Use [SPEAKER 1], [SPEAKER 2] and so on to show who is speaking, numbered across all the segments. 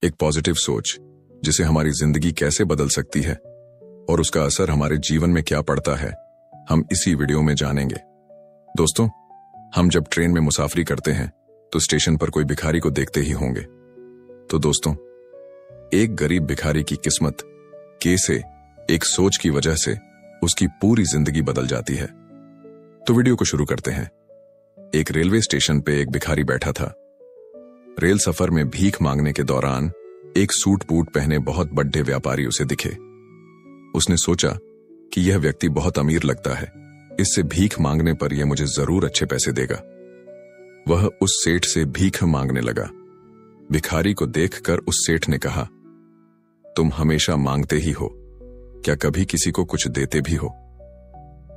[SPEAKER 1] एक पॉजिटिव सोच जिसे हमारी जिंदगी कैसे बदल सकती है और उसका असर हमारे जीवन में क्या पड़ता है, हम इसी वीडियो में जानेंगे। दोस्तों, हम जब ट्रेन में मुसाफरी करते हैं तो स्टेशन पर कोई भिखारी को देखते ही होंगे। तो दोस्तों, एक गरीब भिखारी की किस्मत कैसे एक सोच की वजह से उसकी पूरी जिंदगी बदल जाती है। तो वीडियो को शुरू करते हैं। एक रेलवे स्टेशन पे एक भिखारी बैठा था। रेल सफर में भीख मांगने के दौरान एक सूट बूट पहने बहुत बड़े व्यापारी उसे दिखे। उसने सोचा कि यह व्यक्ति बहुत अमीर लगता है, इससे भीख मांगने पर यह मुझे जरूर अच्छे पैसे देगा। वह उस सेठ से भीख मांगने लगा। भिखारी को देखकर उस सेठ ने कहा, तुम हमेशा मांगते ही हो, क्या कभी किसी को कुछ देते भी हो?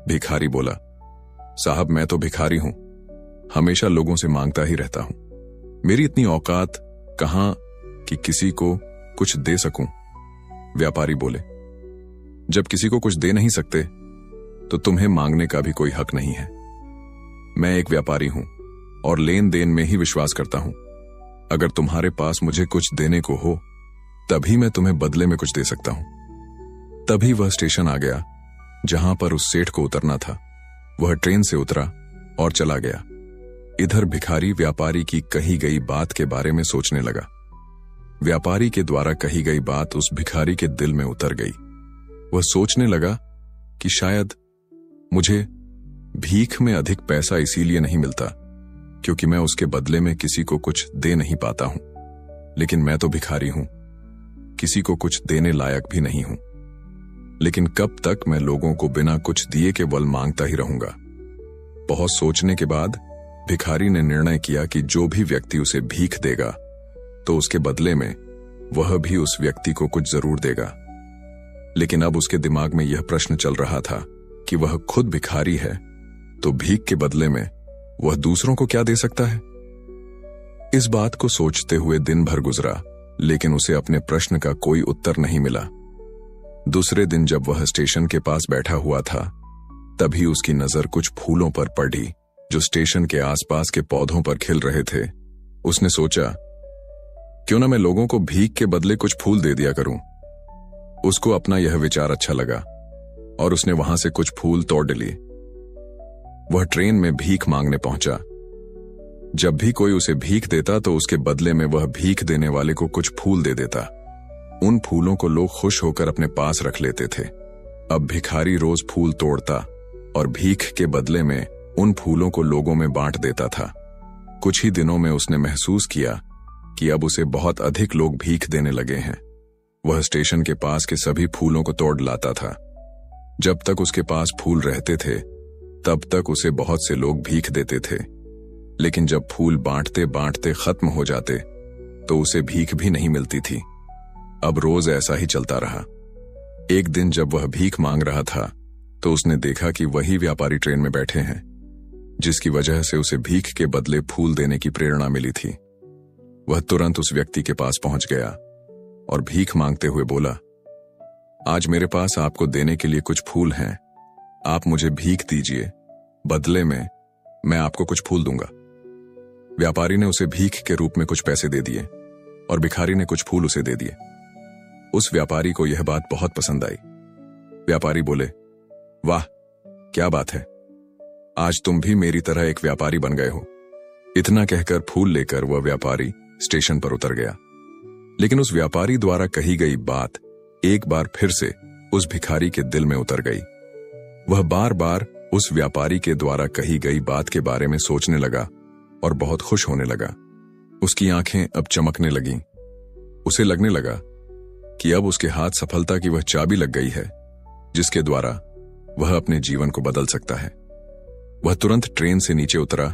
[SPEAKER 1] भिखारी बोला, साहब मैं तो भिखारी हूं, हमेशा लोगों से मांगता ही रहता हूं। मेरी इतनी औकात कहां कि किसी को कुछ दे सकूं। व्यापारी बोले, जब किसी को कुछ दे नहीं सकते तो तुम्हें मांगने का भी कोई हक नहीं है। मैं एक व्यापारी हूं और लेन देन में ही विश्वास करता हूं। अगर तुम्हारे पास मुझे कुछ देने को हो तभी मैं तुम्हें बदले में कुछ दे सकता हूं। तभी वह स्टेशन आ गया जहां पर उस सेठ को उतरना था। वह ट्रेन से उतरा और चला गया। इधर भिखारी व्यापारी की कही गई बात के बारे में सोचने लगा। व्यापारी के द्वारा कही गई बात उस भिखारी के दिल में उतर गई। वह सोचने लगा कि शायद मुझे भीख में अधिक पैसा इसीलिए नहीं मिलता क्योंकि मैं उसके बदले में किसी को कुछ दे नहीं पाता हूं। लेकिन मैं तो भिखारी हूं, किसी को कुछ देने लायक भी नहीं हूं। लेकिन कब तक मैं लोगों को बिना कुछ दिए के बल मांगता ही रहूंगा? बहुत सोचने के बाद भिखारी ने निर्णय किया कि जो भी व्यक्ति उसे भीख देगा तो उसके बदले में वह भी उस व्यक्ति को कुछ जरूर देगा। लेकिन अब उसके दिमाग में यह प्रश्न चल रहा था कि वह खुद भिखारी है तो भीख के बदले में वह दूसरों को क्या दे सकता है? इस बात को सोचते हुए दिन भर गुजरा, लेकिन उसे अपने प्रश्न का कोई उत्तर नहीं मिला। दूसरे दिन जब वह स्टेशन के पास बैठा हुआ था तभी उसकी नजर कुछ फूलों पर पड़ी जो स्टेशन के आसपास के पौधों पर खिल रहे थे। उसने सोचा, क्यों ना मैं लोगों को भीख के बदले कुछ फूल दे दिया करूं। उसको अपना यह विचार अच्छा लगा और उसने वहां से कुछ फूल तोड़ लिए। वह ट्रेन में भीख मांगने पहुंचा। जब भी कोई उसे भीख देता तो उसके बदले में वह भीख देने वाले को कुछ फूल दे देता। उन फूलों को लोग खुश होकर अपने पास रख लेते थे। अब भिखारी रोज फूल तोड़ता और भीख के बदले में उन फूलों को लोगों में बांट देता था। कुछ ही दिनों में उसने महसूस किया कि अब उसे बहुत अधिक लोग भीख देने लगे हैं। वह स्टेशन के पास के सभी फूलों को तोड़ लाता था। जब तक उसके पास फूल रहते थे तब तक उसे बहुत से लोग भीख देते थे। लेकिन जब फूल बांटते बांटते खत्म हो जाते तो उसे भीख भी नहीं मिलती थी। अब रोज ऐसा ही चलता रहा। एक दिन जब वह भीख मांग रहा था तो उसने देखा कि वही व्यापारी ट्रेन में बैठे हैं, जिसकी वजह से उसे भीख के बदले फूल देने की प्रेरणा मिली थी। वह तुरंत उस व्यक्ति के पास पहुंच गया और भीख मांगते हुए बोला, आज मेरे पास आपको देने के लिए कुछ फूल हैं, आप मुझे भीख दीजिए, बदले में मैं आपको कुछ फूल दूंगा। व्यापारी ने उसे भीख के रूप में कुछ पैसे दे दिए और भिखारी ने कुछ फूल उसे दे दिए। उस व्यापारी को यह बात बहुत पसंद आई। व्यापारी बोले, वाह क्या बात है, आज तुम भी मेरी तरह एक व्यापारी बन गए हो। इतना कहकर फूल लेकर वह व्यापारी स्टेशन पर उतर गया। लेकिन उस व्यापारी द्वारा कही गई बात एक बार फिर से उस भिखारी के दिल में उतर गई। वह बार बार उस व्यापारी के द्वारा कही गई बात के बारे में सोचने लगा और बहुत खुश होने लगा। उसकी आंखें अब चमकने लगीं। उसे लगने लगा कि अब उसके हाथ सफलता की वह चाबी लग गई है जिसके द्वारा वह अपने जीवन को बदल सकता है। वह तुरंत ट्रेन से नीचे उतरा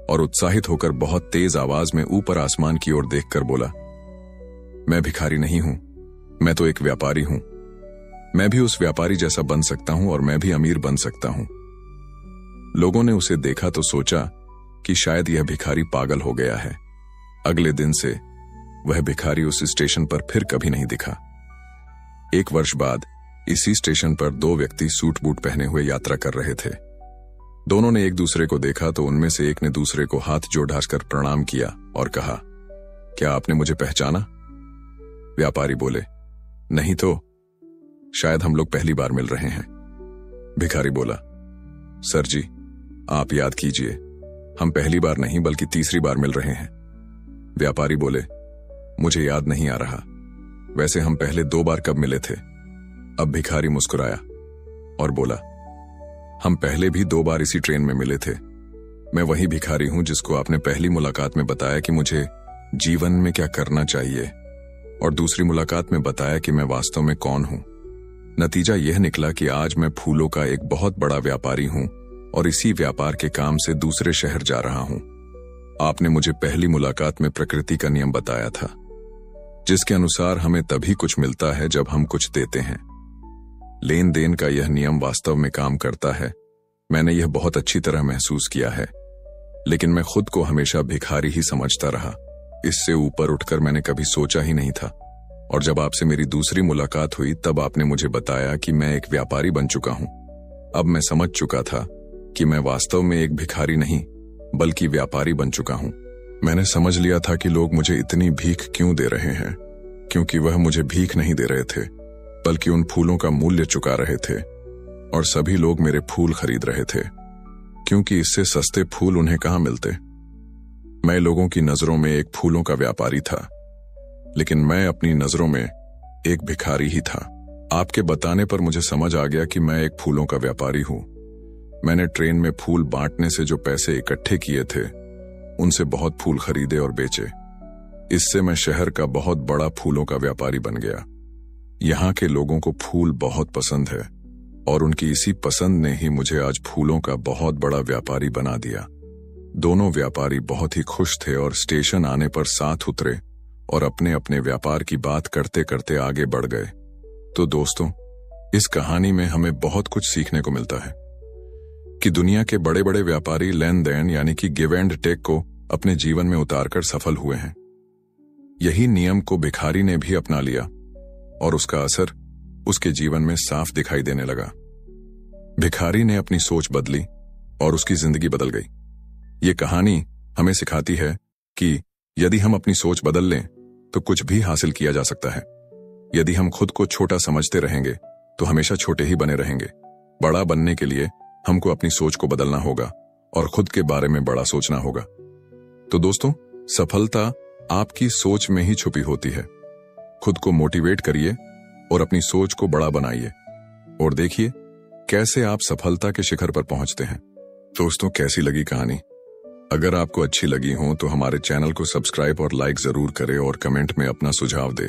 [SPEAKER 1] और उत्साहित होकर बहुत तेज आवाज में ऊपर आसमान की ओर देखकर बोला, मैं भिखारी नहीं हूं, मैं तो एक व्यापारी हूं। मैं भी उस व्यापारी जैसा बन सकता हूं और मैं भी अमीर बन सकता हूं। लोगों ने उसे देखा तो सोचा कि शायद यह भिखारी पागल हो गया है। अगले दिन से वह भिखारी उस स्टेशन पर फिर कभी नहीं दिखा। एक वर्ष बाद इसी स्टेशन पर दो व्यक्ति सूट बूट पहने हुए यात्रा कर रहे थे। दोनों ने एक दूसरे को देखा तो उनमें से एक ने दूसरे को हाथ जोड़ कर प्रणाम किया और कहा, क्या आपने मुझे पहचाना? व्यापारी बोले, नहीं तो शायद हम लोग पहली बार मिल रहे हैं। भिखारी बोला, सर जी आप याद कीजिए, हम पहली बार नहीं बल्कि तीसरी बार मिल रहे हैं। व्यापारी बोले, मुझे याद नहीं आ रहा, वैसे हम पहले 2 बार कब मिले थे। अब भिखारी मुस्कुराया और बोला, हम पहले भी 2 बार इसी ट्रेन में मिले थे। मैं वही भिखारी हूं जिसको आपने पहली मुलाकात में बताया कि मुझे जीवन में क्या करना चाहिए, और दूसरी मुलाकात में बताया कि मैं वास्तव में कौन हूं। नतीजा यह निकला कि आज मैं फूलों का एक बहुत बड़ा व्यापारी हूं और इसी व्यापार के काम से दूसरे शहर जा रहा हूं। आपने मुझे पहली मुलाकात में प्रकृति का नियम बताया था, जिसके अनुसार हमें तभी कुछ मिलता है जब हम कुछ देते हैं। लेन देन का यह नियम वास्तव में काम करता है। मैंने यह बहुत अच्छी तरह महसूस किया है, लेकिन मैं खुद को हमेशा भिखारी ही समझता रहा। इससे ऊपर उठकर मैंने कभी सोचा ही नहीं था, और जब आपसे मेरी दूसरी मुलाकात हुई तब आपने मुझे बताया कि मैं एक व्यापारी बन चुका हूं। अब मैं समझ चुका था कि मैं वास्तव में एक भिखारी नहीं बल्कि व्यापारी बन चुका हूं। मैंने समझ लिया था कि लोग मुझे इतनी भीख क्यों दे रहे हैं, क्योंकि वह मुझे भीख नहीं दे रहे थे बल्कि उन फूलों का मूल्य चुका रहे थे, और सभी लोग मेरे फूल खरीद रहे थे, क्योंकि इससे सस्ते फूल उन्हें कहां मिलते। मैं लोगों की नजरों में एक फूलों का व्यापारी था, लेकिन मैं अपनी नजरों में एक भिखारी ही था। आपके बताने पर मुझे समझ आ गया कि मैं एक फूलों का व्यापारी हूं। मैंने ट्रेन में फूल बांटने से जो पैसे इकट्ठे किए थे, उनसे बहुत फूल खरीदे और बेचे। इससे मैं शहर का बहुत बड़ा फूलों का व्यापारी बन गया। यहाँ के लोगों को फूल बहुत पसंद है, और उनकी इसी पसंद ने ही मुझे आज फूलों का बहुत बड़ा व्यापारी बना दिया। दोनों व्यापारी बहुत ही खुश थे और स्टेशन आने पर साथ उतरे और अपने अपने व्यापार की बात करते करते आगे बढ़ गए। तो दोस्तों, इस कहानी में हमें बहुत कुछ सीखने को मिलता है कि दुनिया के बड़े बड़े व्यापारी लेन देन यानी कि गिव एंड टेक को अपने जीवन में उतारकर सफल हुए हैं। यही नियम को भिखारी ने भी अपना लिया और उसका असर उसके जीवन में साफ दिखाई देने लगा। भिखारी ने अपनी सोच बदली और उसकी जिंदगी बदल गई। ये कहानी हमें सिखाती है कि यदि हम अपनी सोच बदल लें तो कुछ भी हासिल किया जा सकता है। यदि हम खुद को छोटा समझते रहेंगे तो हमेशा छोटे ही बने रहेंगे। बड़ा बनने के लिए हमको अपनी सोच को बदलना होगा और खुद के बारे में बड़ा सोचना होगा। तो दोस्तों, सफलता आपकी सोच में ही छुपी होती है। खुद को मोटिवेट करिए और अपनी सोच को बड़ा बनाइए, और देखिए कैसे आप सफलता के शिखर पर पहुंचते हैं। दोस्तों, कैसी लगी कहानी? अगर आपको अच्छी लगी हो तो हमारे चैनल को सब्सक्राइब और लाइक जरूर करें और कमेंट में अपना सुझाव दें।